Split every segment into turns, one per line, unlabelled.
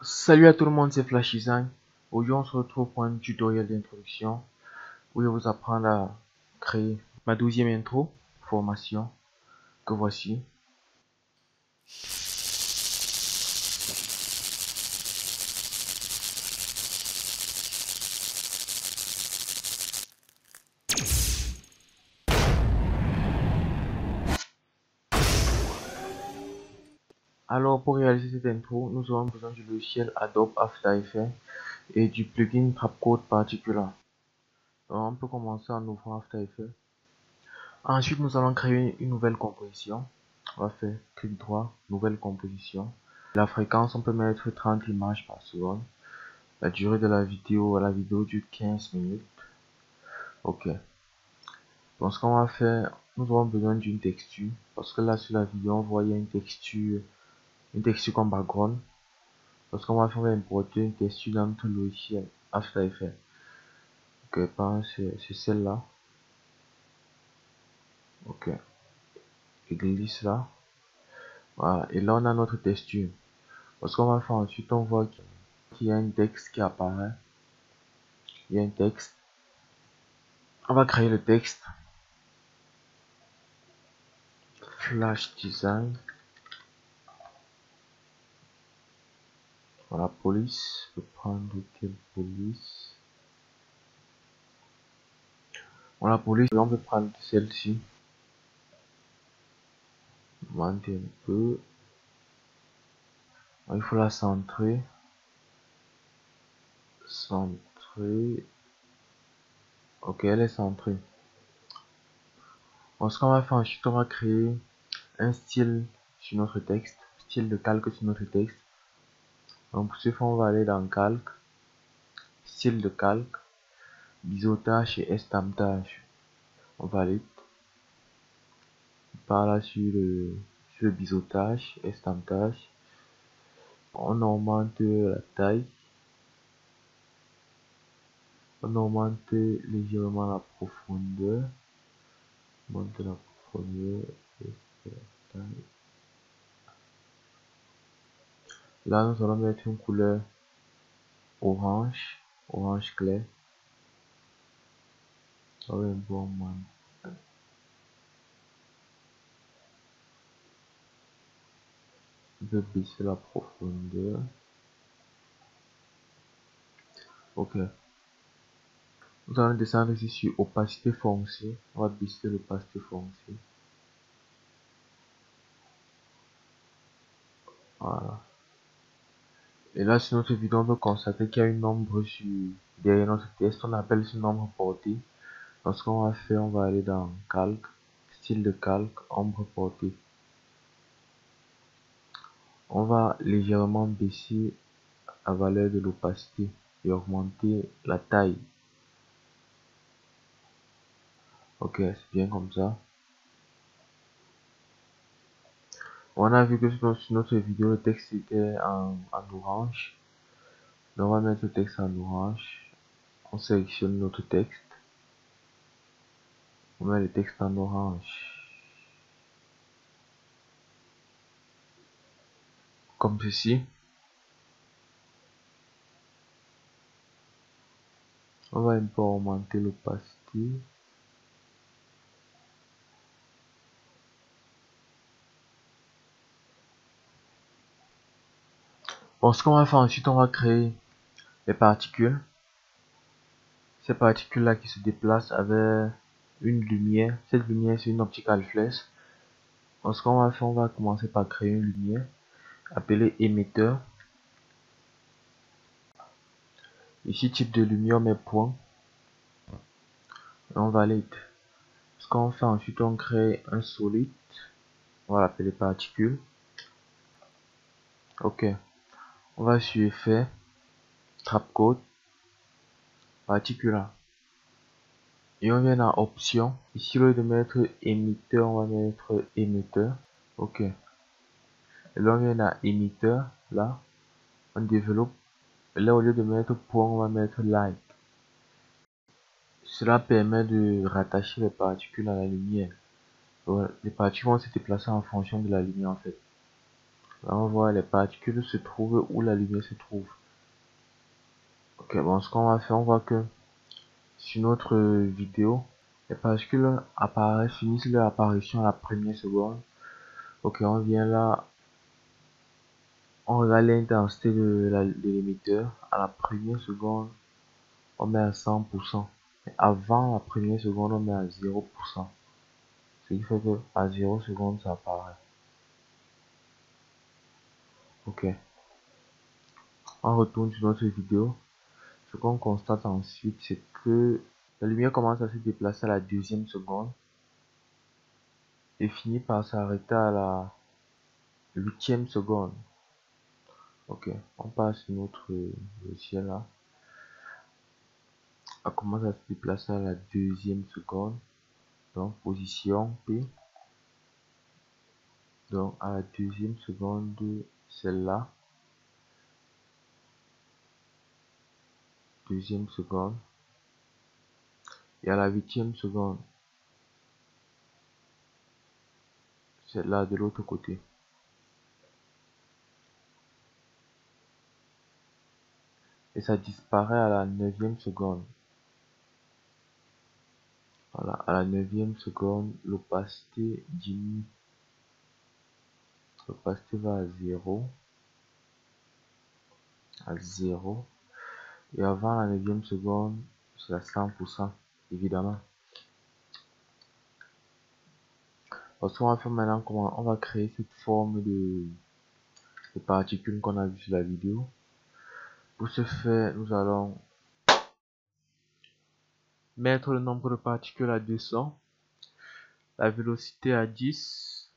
Salut à tout le monde, c'est Flash Design. Aujourd'hui, on se retrouve pour un tutoriel d'introduction où je vais vous apprendre à créer ma 12e intro formation que voici. Alors, pour réaliser cette intro, nous aurons besoin du logiciel Adobe After Effects et du plugin Trapcode Particular. Alors, on peut commencer en ouvrant After Effects. Ensuite, nous allons créer une nouvelle composition. On va faire clic droit, nouvelle composition. La fréquence, on peut mettre 30 images par seconde. La durée de la vidéo dure 15 minutes. Ok. Donc, ce qu'on va faire, nous aurons besoin d'une texture. Parce que là, sur la vidéo, on voit il y a une texture comme background. Donc, ce qu'on va faire, on va importer une texture dans notre logiciel After Effects. Ok, c'est celle-là. Ok. Et glisse là. Voilà. Et là, on a notre texture. Donc, ce qu'on va faire ensuite, on voit qu'il y a un texte qui apparaît. Il y a un texte. On va créer le texte. Flash Design. Voilà, police. Je vais prendre quelle police? Voilà, police. On peut prendre celle-ci. Monter un peu. Il faut la centrer. Centrer. Ok, elle est centrée. Donc, ce qu'on va faire ensuite, on va créer un style sur notre texte. Style de calque sur notre texte. Donc, pour ce faire, on va aller dans calque. Style de calque. Biseautage et estampage. On valide. Par là sur le biseautage, estampage. On augmente la taille. On augmente légèrement la profondeur. Monte la profondeur. Là, nous allons mettre une couleur orange, orange clair. Ça va un bon man. Je vais baisser la profondeur. Ok. Nous allons descendre ici sur opacité foncée. On va baisser l'opacité foncée. Voilà. Et là, sur notre vidéo, on peut constater qu'il y a une ombre derrière notre texte. On appelle ce ombre portée. Donc, ce qu'on va faire, on va aller dans calque, style de calque, ombre portée. On va légèrement baisser la valeur de l'opacité et augmenter la taille. Ok, c'est bien comme ça. On a vu que sur notre vidéo, le texte était en orange. Donc on va mettre le texte en orange. On sélectionne notre texte. On met le texte en orange. Comme ceci. On va un peu augmenter l'opacité. Bon, ce qu'on va faire ensuite, on va créer les particules. Ces particules là qui se déplacent avec une lumière. Cette lumière, c'est une optical flash. Donc ce qu'on va faire, on va commencer par créer une lumière appelée émetteur. Ici, type de lumière, on met point. Et on valide. Ce qu'on fait ensuite, on crée un solide. On va l'appeler particule. Ok. On va sur effet, trapcode, particular. Et on vient dans option. Ici, au lieu de mettre émetteur, on va mettre émetteur. Ok. Et là, on vient dans émetteur. Là, on développe. Et là, au lieu de mettre point, on va mettre light. Cela permet de rattacher les particules à la lumière. Les particules vont se déplacer en fonction de la lumière en fait. Là, on voit les particules se trouvent où la lumière se trouve. Ok, bon, ce qu'on va faire, on voit que sur notre vidéo, les particules apparaissent, finissent leur apparition à la première seconde. Ok, on vient là, on regarde l'intensité de l'émetteur. À la première seconde, on met à 100%. Et avant la première seconde, on met à 0%. Ce qui fait que à 0 seconde, ça apparaît. Ok, on retourne sur notre vidéo. Ce qu'on constate ensuite, c'est que la lumière commence à se déplacer à la deuxième seconde et finit par s'arrêter à la huitième seconde. Ok, on passe sur notre logiciel là. Elle commence à se déplacer à la deuxième seconde. Donc position P. Donc à la deuxième seconde, celle-là. Deuxième seconde. Et à la huitième seconde, celle-là de l'autre côté. Et ça disparaît à la neuvième seconde. Voilà, à la neuvième seconde, l'opacité diminue. L'opacité va à 0. À 0. Et avant la neuvième seconde, c'est à 100%, évidemment. Parce qu'on va faire maintenant, comment on va créer cette forme de particules qu'on a vu sur la vidéo. Pour ce faire, nous allons mettre le nombre de particules à 200, la vélocité à 10,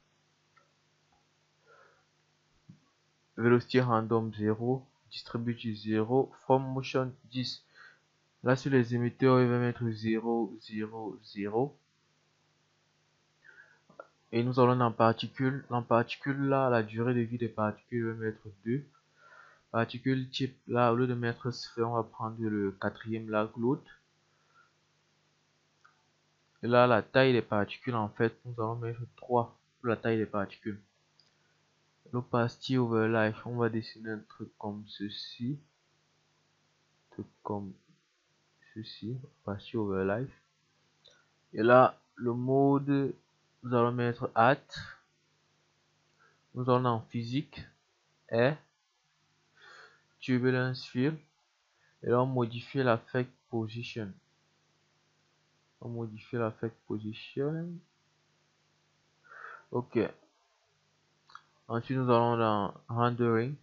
vélocité random 0, distributive 0, form motion 10. Là sur les émetteurs, il va mettre 0, 0, 0. Et nous allons en particules. En particules là, la durée de vie des particules va mettre 2. Particule type là, au lieu de mettre sphère, on va prendre le quatrième là, l'autre. Et là, la taille des particules, en fait, nous allons mettre 3 pour la taille des particules. L'opacity overlay, on va dessiner un truc comme ceci. Opacity overlay. Et là, le mode, nous allons mettre at. Nous allons en physique, est, turbulence field. Et là, on modifie l'affect position. On modifie l'affect position. Ok. Ensuite, nous allons dans rendering,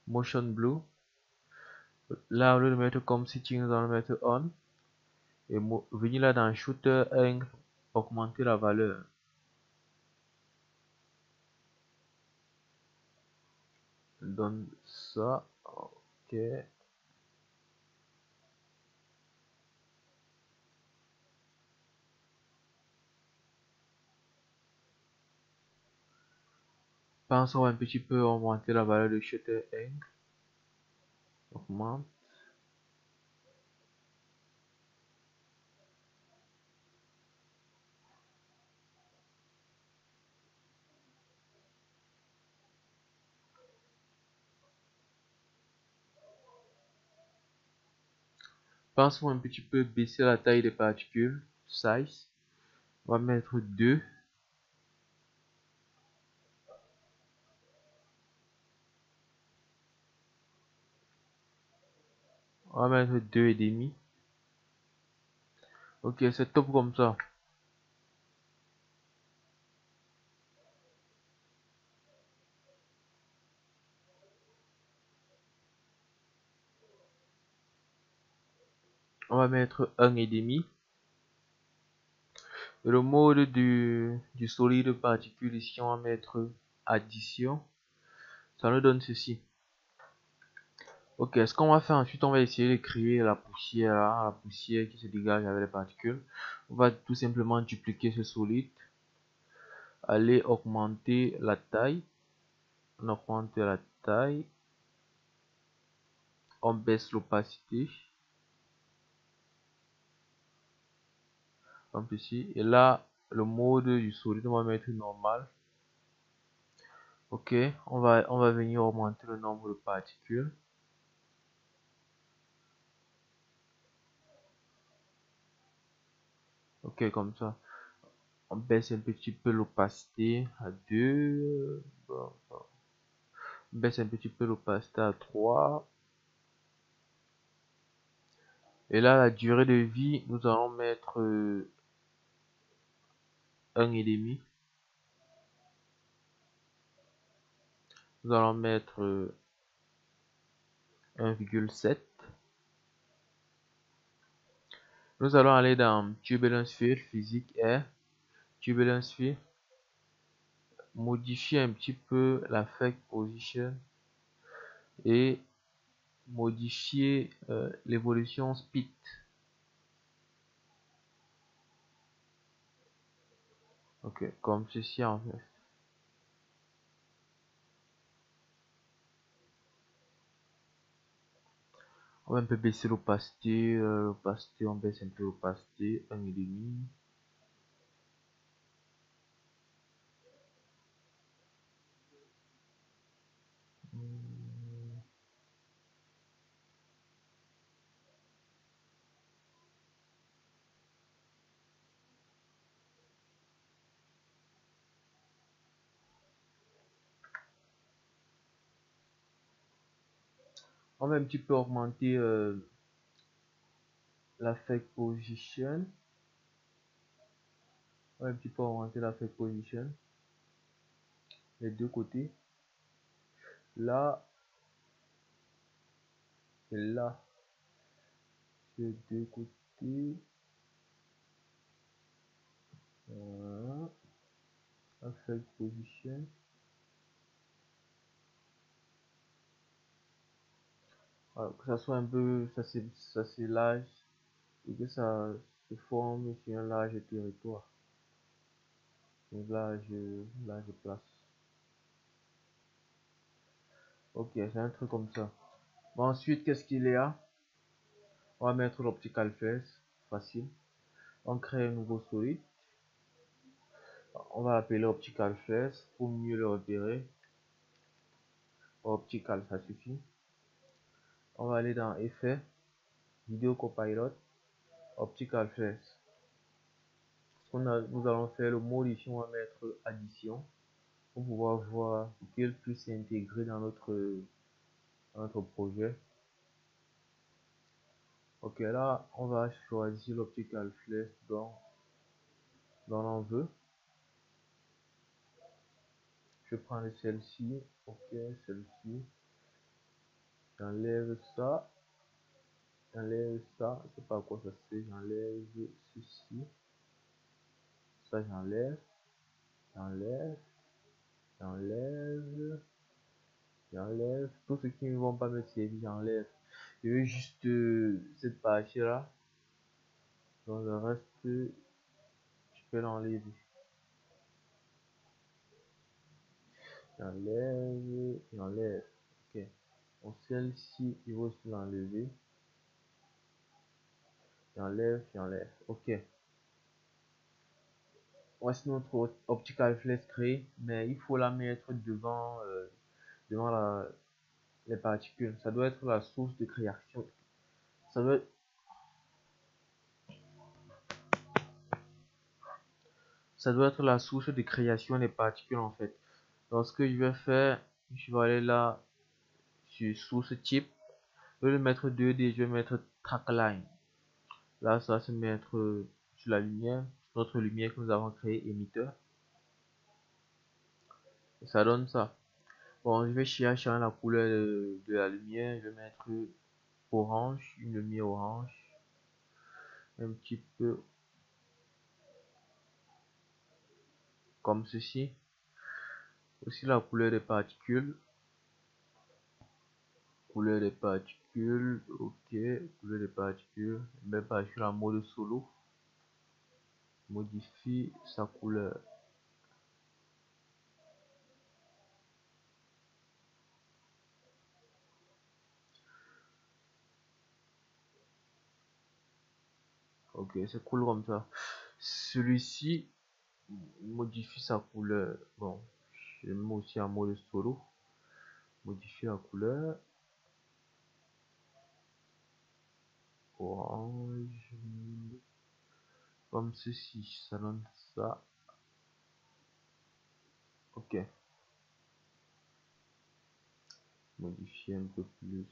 motion blue. Là, au lieu de mettre comme setting, nous allons mettre on. Et venir là dans shooter angle, augmenter la valeur. Donne ça. Ok. Pensons un petit peu augmenter la valeur de shooter angle. Augmente. Pensons un petit peu baisser la taille des particules. Size. On va mettre 2. On va mettre 2,5. Ok, c'est top comme ça. On va mettre 1,5. Le mode du solide particule ici, on va mettre addition. Ça nous donne ceci. Ok, ce qu'on va faire ensuite, on va essayer de créer la poussière là, la poussière qui se dégage avec les particules. On va tout simplement dupliquer ce solide, aller augmenter la taille. On augmente la taille, on baisse l'opacité, comme ici. Et là, le mode du solide, on va mettre normal. Ok, on va venir augmenter le nombre de particules. Ok, comme ça. On baisse un petit peu l'opacité à 2. Bon, bon. On baisse un petit peu l'opacité à 3. Et là, la durée de vie, nous allons mettre 1,5. Nous allons mettre 1,7. Nous allons aller dans Turbulence Field, Physique Air. Turbulence Field. Modifier un petit peu la Fake Position. Et modifier l'évolution Speed. Ok, comme ceci en fait. On va un peu baisser l'opacité. On baisse un peu l'opacité. 1,5. On va un petit peu augmenter la Fake Position. On va un petit peu augmenter la Fake Position. Les deux côtés. Là et là. Les deux côtés. Voilà. La Fake Position. Voilà, que ça soit un peu, ça c'est large et que ça se forme sur un large territoire. Une large place. Ok, c'est un truc comme ça. Bon, ensuite, qu'est-ce qu'il y a? On va mettre l'optical flash. Facile. On crée un nouveau solide. On va l'appeler optical flash pour mieux le repérer. Optical, ça suffit. On va aller dans Effet, Vidéo Copilot, Optical flash. Nous allons faire le mode ici, on va mettre addition pour pouvoir voir quel puisse s'intégrer dans notre projet. Ok, là, on va choisir l'optical flash dont on veut. Je prends celle-ci. Ok, celle-ci. J'enlève ça. J'enlève ça. Je sais pas à quoi ça sert. J'enlève ceci. Ça, j'enlève. J'enlève. J'enlève. J'enlève. Tout ce qui ne vont pas me servir, j'enlève. Je veux juste cette partie-là. Donc le reste, je peux l'enlever. J'enlève. J'enlève. Ok. Donc celle-ci, il faut aussi l'enlever. J'enlève. J'enlève. Ok. Voici notre optical flash créé, mais il faut la mettre devant les particules. Ça doit être la source de création. Ça doit, ça doit être la source de création des particules en fait. Donc ce que je vais faire, je vais aller là sur source type. Je vais le mettre 2D, je vais mettre trackline. Là, ça va se mettre sur la lumière, notre lumière que nous avons créé, émetteur. Et ça donne ça. Bon, je vais chercher la couleur de la lumière. Je vais mettre orange, une lumière orange. Un petit peu comme ceci. Aussi la couleur des particules. Couleur des particules. Ok, couleur des particules. Même particule en mode solo. Modifie sa couleur. Ok, c'est cool comme ça. Celui-ci modifie sa couleur. Bon, Je le mets aussi en mode solo. Modifier la couleur. Orange. Comme ceci, ça donne ça. Ok. Modifier un peu plus.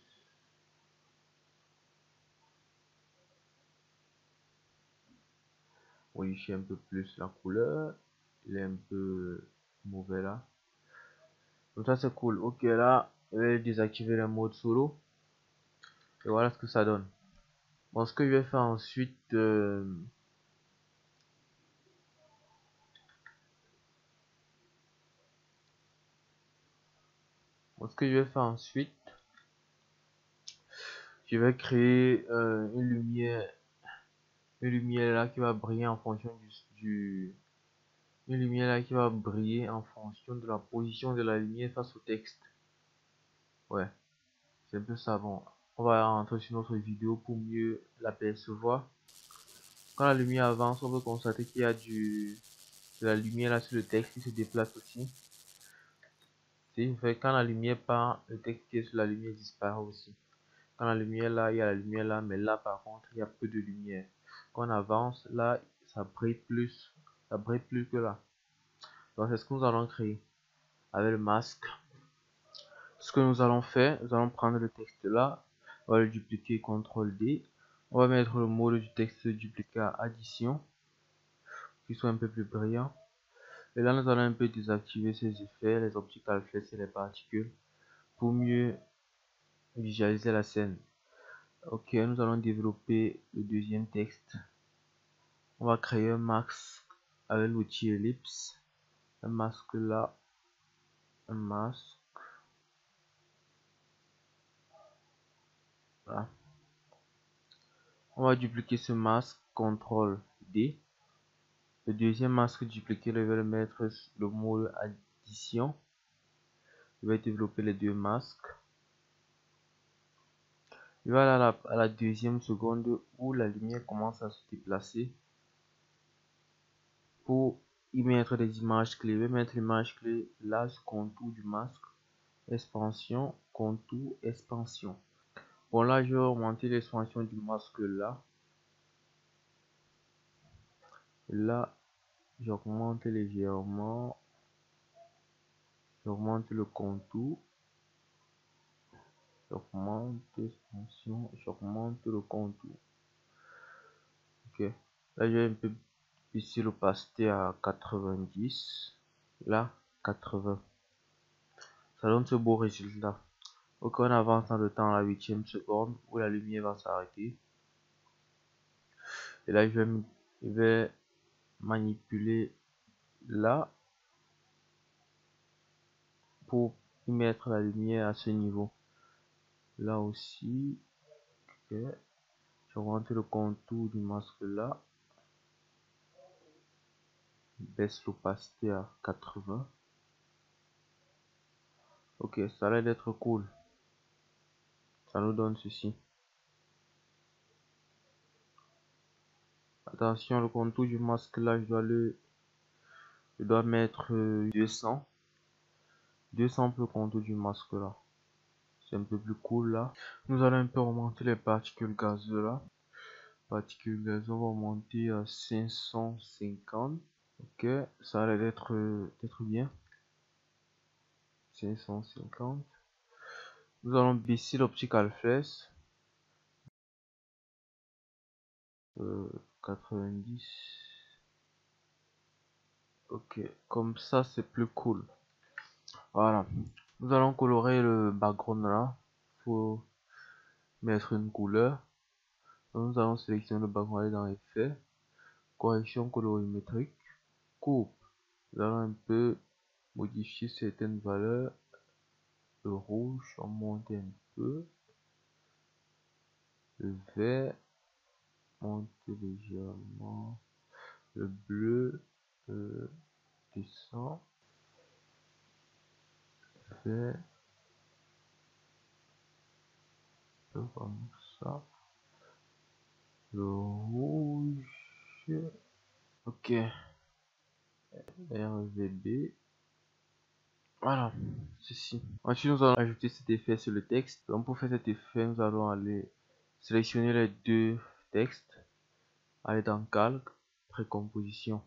Modifier un peu plus la couleur. Il est un peu mauvais là. Donc ça c'est cool. Ok, là, je vais désactiver le mode solo. Et voilà ce que ça donne. Bon, ce que je vais faire ensuite, je vais créer une lumière là qui va briller en fonction une lumière là qui va briller en fonction de la position de la lumière face au texte. Ouais, c'est un peu ça. Bon, on va rentrer sur notre vidéo pour mieux l'apercevoir. Quand la lumière avance, on peut constater qu'il y a de la lumière là sur le texte qui se déplace aussi. Quand la lumière part, le texte qui est sur la lumière disparaît aussi. Quand la lumière là, il y a la lumière là, mais là par contre, il y a peu de lumière. Quand on avance, là, ça brille plus. Ça brille plus que là. Donc c'est ce que nous allons créer avec le masque. Ce que nous allons faire, nous allons prendre le texte là, on va le dupliquer, CTRL D. On va mettre le mode du texte dupliquer à addition, qui soit un peu plus brillant. Et là, nous allons un peu désactiver ces effets, les optical flex et les particules, pour mieux visualiser la scène. Ok, nous allons développer le deuxième texte. On va créer un masque avec l'outil ellipse. Un masque là, un masque. Là. On va dupliquer ce masque, CTRL D. Le deuxième masque dupliqué, je vais le mettre le mode addition. Je vais développer les deux masques. Je vais aller à la deuxième seconde où la lumière commence à se déplacer. Pour y mettre des images clés, je vais mettre l'image clé large contour du masque. Expansion, contour, expansion. Bon là, je vais augmenter l'expansion du masque là. Là, j'augmente légèrement. J'augmente le contour. J'augmente l'expansion. J'augmente le contour. Ok. Là, je vais un peu baisser l'opacité à 90. Là, 80. Ça donne ce beau résultat. Ok, on avance dans le temps à la 8e seconde où la lumière va s'arrêter. Et là, je vais manipuler là pour y mettre la lumière à ce niveau. Là aussi, ok. J'augmente le contour du masque là. Baisse l'opacité à 80. Ok, ça a l'air d'être cool. Ça nous donne ceci. Attention, le contour du masque là, je dois mettre 200. 200 pour le contour du masque là. C'est un peu plus cool là. Nous allons un peu augmenter les particules gazeuses là. Particules gazeuses, on va monter à 550. Ok, ça a l'air d'être bien. 550. Nous allons baisser l'optical flex. 90. Ok, comme ça c'est plus cool. Voilà. Nous allons colorer le background là. Faut mettre une couleur. Donc, nous allons sélectionner le background, aller dans effet, correction colorimétrique, coupe. Nous allons un peu modifier certaines valeurs. Le rouge, on monte un peu. Le vert, monte légèrement. Le bleu, descend. Vert, comme ça. Le rouge. Ok. RGB. Voilà, ceci. Ensuite, nous allons ajouter cet effet sur le texte. Donc, pour faire cet effet, nous allons aller sélectionner les deux textes, aller dans Calque, précomposition.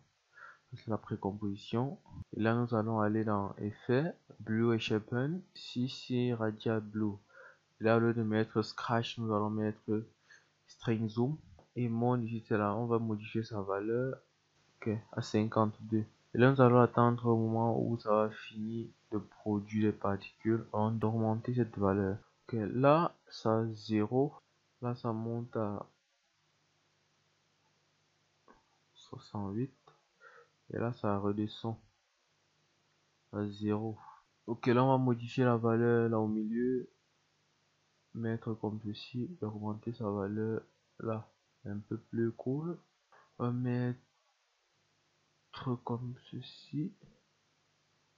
C'est la précomposition. Et là, nous allons aller dans Effet, Blue et Sharpen. Ici, c'est Radial Blue. Et là, au lieu de mettre Scratch, nous allons mettre String Zoom. Et mon ici, c'est là, on va modifier sa valeur à 52. Et là, nous allons attendre au moment où ça va finir de produire les particules en d'augmenter cette valeur. Ok, là, ça a 0. Là, ça monte à 68. Et là, ça redescend à 0. Ok, là, on va modifier la valeur là au milieu. Mettre comme ceci. Et augmenter sa valeur là. Un peu plus cool. On va mettre comme ceci.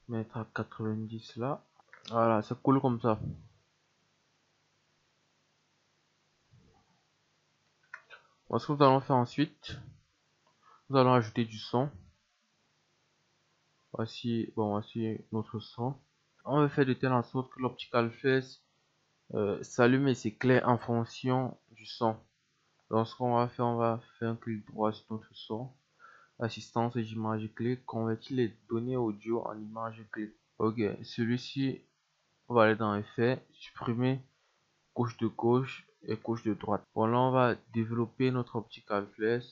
Mettre à 90 là. Voilà, c'est cool comme ça. Ce que nous allons faire ensuite, nous allons ajouter du son. Voici notre son. On va faire de telle sorte que l'optical flash s'allume et s'éclaire en fonction du son. Donc ce qu'on va faire, on va faire un clic droit sur notre son. Assistance d'image clé, convertir les données audio en image clé. Ok, celui-ci, on va aller dans Effet, supprimer couche de gauche et couche de droite. Bon, là on va développer notre optical flash.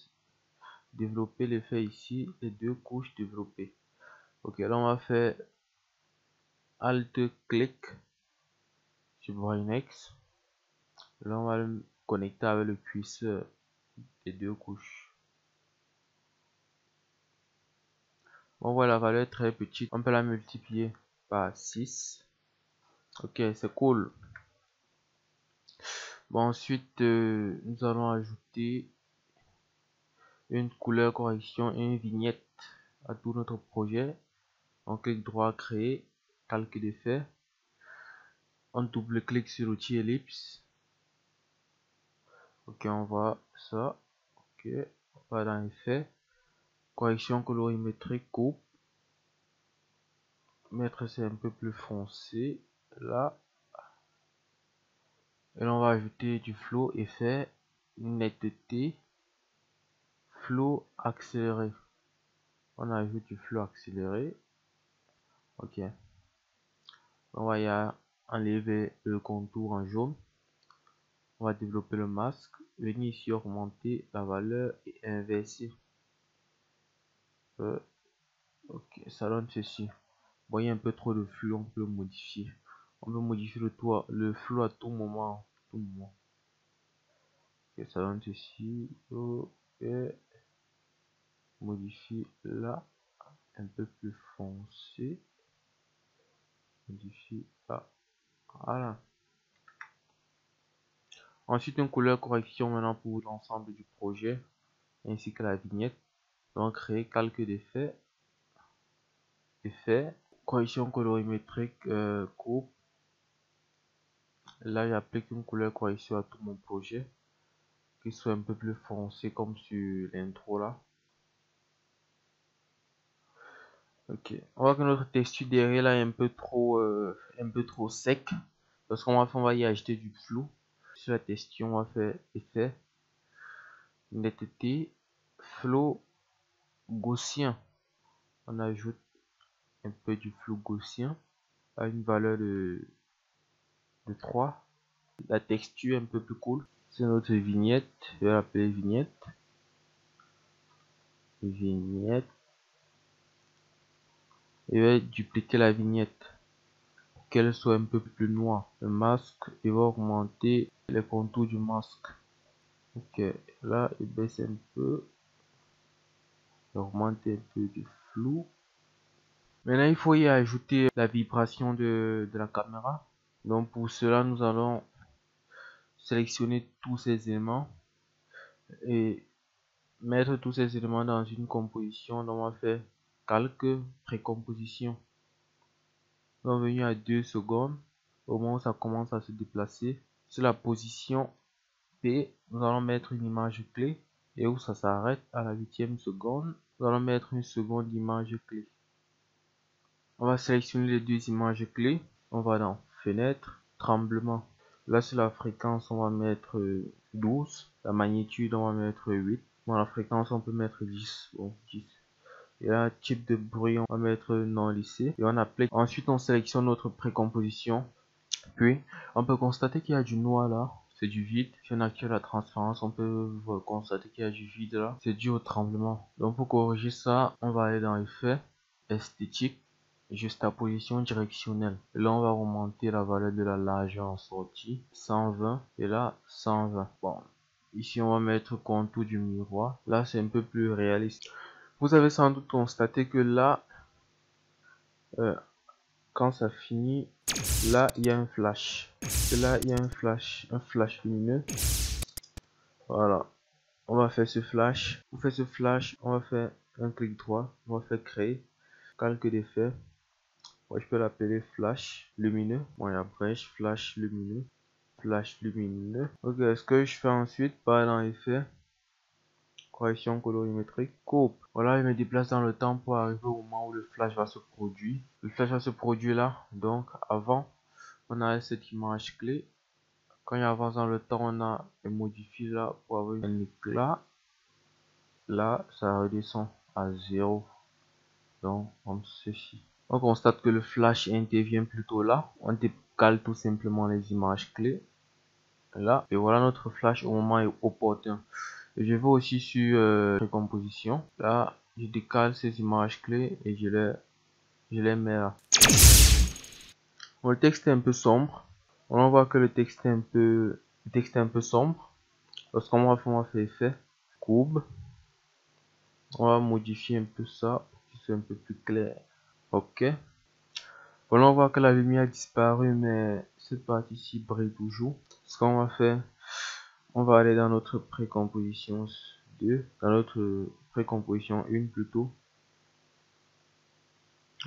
Développer l'effet ici, les deux couches développées. Ok, là on va faire Alt clic sur Brainx. Là on va le connecter avec le cuisseur des deux couches. On voit la valeur très petite, on peut la multiplier par 6. Ok, c'est cool. Bon, ensuite nous allons ajouter une couleur correction et une vignette à tout notre projet. On clique droit créer, calque d'effet. On double-clique sur l'outil ellipse. Ok, on voit ça. Ok, on va dans effet. Correction colorimétrique coupe. Mettre c'est un peu plus foncé. Là. Et là, on va ajouter du flow effet, netteté, flow accéléré. On ajoute du flow accéléré. Ok. On va y enlever le contour en jaune. On va développer le masque. Venir ici augmenter la valeur et inverser. Ok, ça donne ceci. Bon, il y a un peu trop de flux, on peut le modifier. On peut modifier le flou à tout moment. Ok, ça donne ceci. Ok. Modifie là. Un peu plus foncé. Modifie là. Voilà. Ensuite, une couleur correction maintenant pour l'ensemble du projet ainsi que la vignette. Donc, créer calque d'effet. Effet. Correction colorimétrique coupe. Là, j'applique une couleur correction à tout mon projet. Qu'il soit un peu plus foncé comme sur l'intro là. Ok. On voit que notre texture derrière là est un peu trop sec. Parce qu'on va faire, on va y ajouter du flou. Sur la texture, on va faire effet, netteté, flow gaussien. On ajoute un peu du flou gaussien à une valeur de 3. La texture un peu plus cool. C'est notre vignette. Je vais l'appeler vignette. Vignette. Et je vais dupliquer la vignette pour qu'elle soit un peu plus noire. Le masque, il va augmenter les contours du masque. Ok, là il baisse un peu. Il augmente un peu du flou. Maintenant, il faut y ajouter la vibration de la caméra. Donc pour cela, nous allons sélectionner tous ces éléments et mettre tous ces éléments dans une composition. Donc on va faire calque, précomposition. On va venir à 2 secondes. Au moment où ça commence à se déplacer. Sur la position P, nous allons mettre une image clé. Et où ça s'arrête à la 8e seconde, nous allons mettre une seconde image clé. On va sélectionner les deux images clés. On va dans fenêtre, tremblement. Là sur la fréquence on va mettre 12. La magnitude on va mettre 8. Bon, la fréquence on peut mettre 10. Bon, 10. Et là, type de bruit on va mettre non lissé. Et on applique. Ensuite on sélectionne notre précomposition. Puis on peut constater qu'il y a du noir là. C'est du vide. Si on active la transparence, on peut constater qu'il y a du vide là. C'est dû au tremblement. Donc pour corriger ça, on va aller dans effet, esthétique, juxtaposition directionnelle. Et là on va remonter la valeur de la largeur en sortie, 120, et là 120. Bon, ici on va mettre contour du miroir. Là c'est un peu plus réaliste. Vous avez sans doute constaté que là, quand ça finit, là il y a un flash. Et là il y a un flash lumineux. Voilà, on va faire ce flash. Pour faire ce flash, on va faire un clic droit, on va faire créer, calque d'effet. Moi je peux l'appeler flash lumineux. Bon, il y a brèche, flash lumineux, flash lumineux. Ok, ce que je fais ensuite, pas dans effet, correction colorimétrique, coupe. Voilà, il me déplace dans le temps pour arriver au moment où le flash va se produire. Le flash va se produire là, donc avant, on a cette image clé. Quand il avance dans le temps, on a modifié là pour avoir un éclat. Là, ça redescend à 0. Donc, comme ceci. On constate que le flash intervient plutôt là. On décale tout simplement les images clés. Là, et voilà notre flash au moment opportun. Et je vais aussi sur précomposition. Là, je décale ces images clés et je les mets là. Bon, le texte est un peu sombre. On voit que le texte est un peu sombre. Lorsqu'on va faire effet, courbe. On va modifier un peu ça pour qu'il soit un peu plus clair. Ok. Voilà, on voit que la lumière a disparu, mais cette partie-ci brille toujours. Ce qu'on va faire, on va aller dans notre précomposition 2, dans notre précomposition 1 plutôt.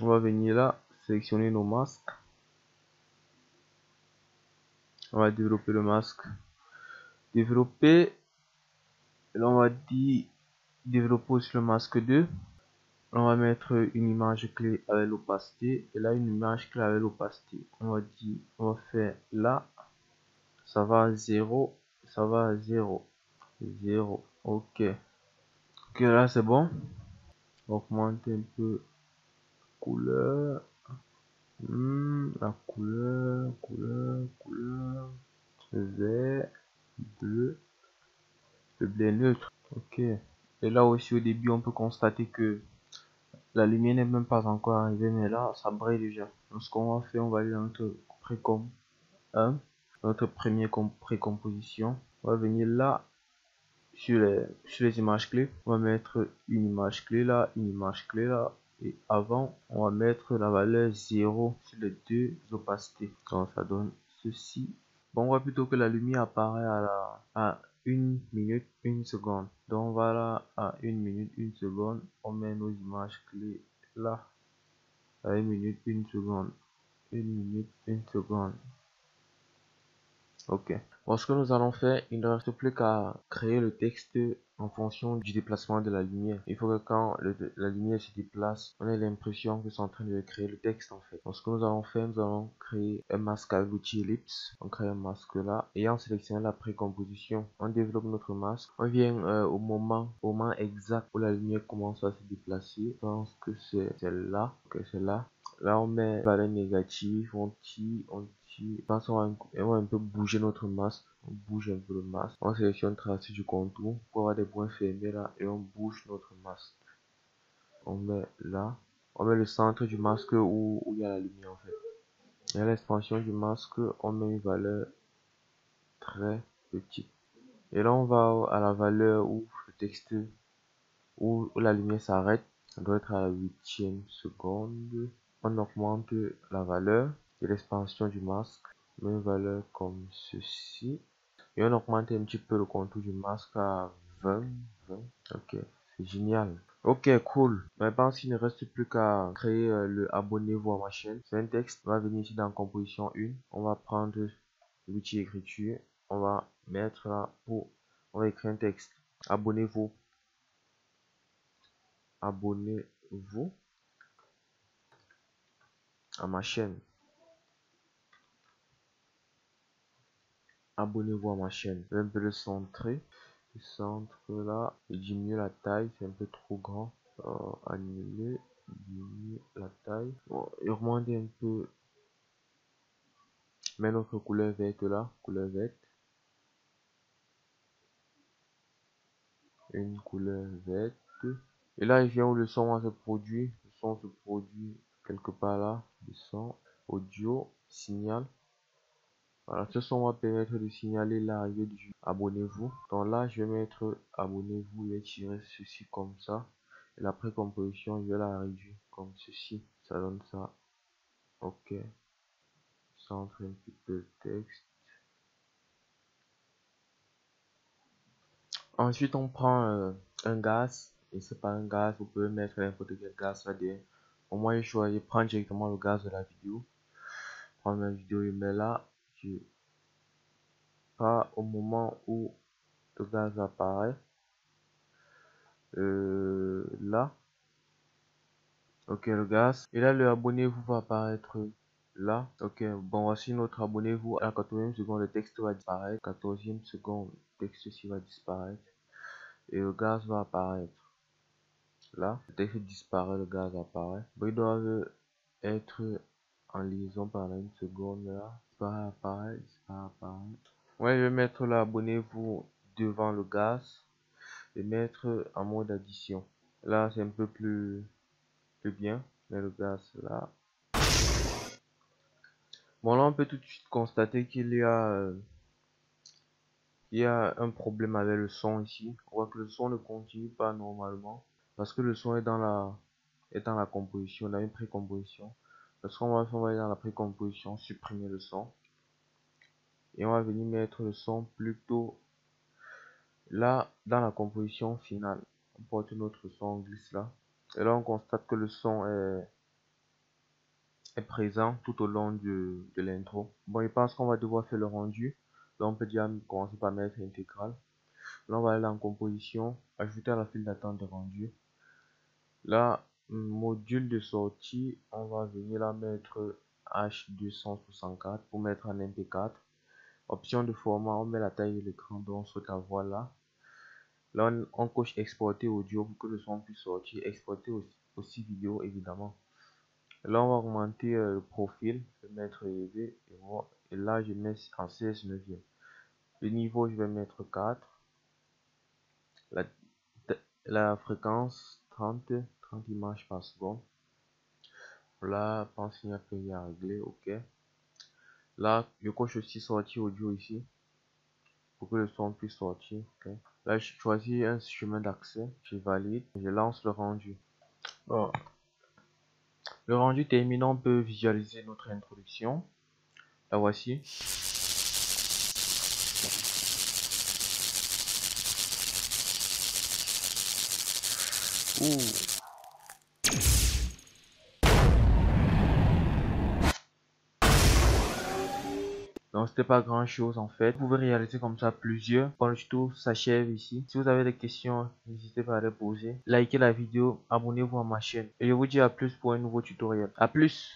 On va venir là, sélectionner nos masques. On va développer le masque. Développer. Et là, on va dire développer aussi le masque 2. On va mettre une image clé avec l'opacité. Et là, une image clé avec l'opacité. On va dire, on va faire là. Ça va à 0. Ça va à 0. 0. Ok. Ok, là c'est bon. Augmenter un peu couleur. La couleur. Vert, bleu. Le bleu neutre. Ok. Et là aussi au début on peut constater que la lumière n'est même pas encore arrivée, mais là ça brille déjà. Donc ce qu'on va faire, on va aller dans notre précom 1, notre première précomposition. On va venir là sur les images clés. On va mettre une image clé là, une image clé là. Et avant, on va mettre la valeur 0 sur les deux opacités. Donc ça donne ceci. Bon, on voit plutôt que la lumière apparaît à 1 minute, 1 seconde. Donc voilà, à 1 minute, 1 seconde, on met nos images clés là. À 1 minute, 1 seconde. 1 minute, 1 seconde. Ok. Bon, ce que nous allons faire, il ne reste plus qu'à créer le texte en fonction du déplacement de la lumière. Il faut que quand la lumière se déplace, on ait l'impression que c'est en train de créer le texte en fait. Donc ce que nous allons faire, nous allons créer un masque avec l'outil ellipse. On crée un masque là et en sélectionnant la précomposition, on développe notre masque. On vient au moment exact où la lumière commence à se déplacer. Je pense que c'est là. Ok, c'est là. Là, on met valeur négative, on tire. Je pense qu'on va un peu bouger notre masque. On bouge un peu le masque. On sélectionne tracé du contour pour avoir des points fermés là et on bouge notre masque. On met là. On met le centre du masque où il y a la lumière en fait. Et à l'expansion du masque, on met une valeur très petite. Et là, on va à la valeur où le texte, où la lumière s'arrête. Ça doit être à la 8e seconde. On augmente la valeur de l'expansion du masque, même valeur comme ceci, et on augmente un petit peu le contour du masque à 20. Ok, c'est génial. Ok, cool. Maintenant, s'il ne reste plus qu'à créer le abonnez-vous à ma chaîne, c'est un texte. On va venir ici dans composition 1. On va prendre l'outil écriture. On va mettre là on va écrire un texte. Abonnez-vous. Abonnez-vous. à ma chaîne. Abonnez-vous à ma chaîne. Je vais un peu le centrer. Le centre là. Et diminuer la taille. C'est un peu trop grand. Annuler. Diminuer la taille. Bon, et augmenter un peu. Mets notre couleur verte là. Couleur verte. Une couleur verte. Et là, il vient où le son va se produire. Le son se produit quelque part là. Le son, audio, signal. Voilà, ce son va permettre de signaler l'arrivée du abonnez-vous. Donc là, je vais mettre abonnez-vous, je vais tirer ceci comme ça. Et la précomposition, je vais la réduire comme ceci. Ça donne ça. Ok. Centre un petit peu le texte. Ensuite, on prend un gaz. Et c'est pas un gaz, vous pouvez mettre n'importe quel gaz là-dedans. Au moins, je choisis prendre directement le gaz de la vidéo. Prendre la vidéo et mettre là. Je pas au moment où le gaz apparaît. Là. Ok, le gaz. Et là, le abonnez-vous va apparaître là. Ok, bon, voici notre abonnez-vous. À la 14e seconde, le texte va disparaître. 14e seconde, le texte aussi va disparaître. Et le gaz va apparaître là. Le texte disparaît, le gaz apparaît. Bon, ils doivent être en liaison pendant une seconde là. Disparaît, apparaît, disparaît, apparaît. Ouais, je vais mettre l'abonnez-vous devant le gaz et mettre en mode addition. Là, c'est un peu plus bien. Mais le gaz là. Bon, là, on peut tout de suite constater qu'il y a un problème avec le son ici. On voit que le son ne continue pas normalement parce que le son est dans la composition, dans une précomposition. Parce qu'on va faire, on va aller dans la précomposition, supprimer le son et on va venir mettre le son plutôt là dans la composition finale. On porte notre son, on glisse là et là on constate que le son est présent tout au long de l'intro. Bon, je pense qu'on va devoir faire le rendu. Donc, on peut déjà commencer par mettre intégral. Là, on va aller en composition, ajouter à la file d'attente de rendu. Là, module de sortie, on va venir là mettre H264 pour mettre en MP4. Option de format, on met la taille de l'écran, donc sur ta voix là. Là, on coche exporter audio pour que le son puisse sortir. Exporter aussi vidéo, évidemment. Là, on va augmenter le profil, je vais mettre élevé et là, je mets en 16 neuvième. Le niveau, je vais mettre 4. La fréquence, 30 images par seconde. Là, pense qu'il n'y a plus rien à régler, ok. Là, je coche aussi sortir audio ici pour que le son puisse sortir, ok. Là, je choisis un chemin d'accès, je valide, je lance le rendu. Bon. Le rendu terminé, on peut visualiser notre introduction. La voici. Ouh. Donc c'était pas grand chose en fait. Vous pouvez réaliser comme ça plusieurs. Bon, le tuto s'achève ici. Si vous avez des questions, n'hésitez pas à les poser. Likez la vidéo, abonnez-vous à ma chaîne. Et je vous dis à plus pour un nouveau tutoriel. À plus!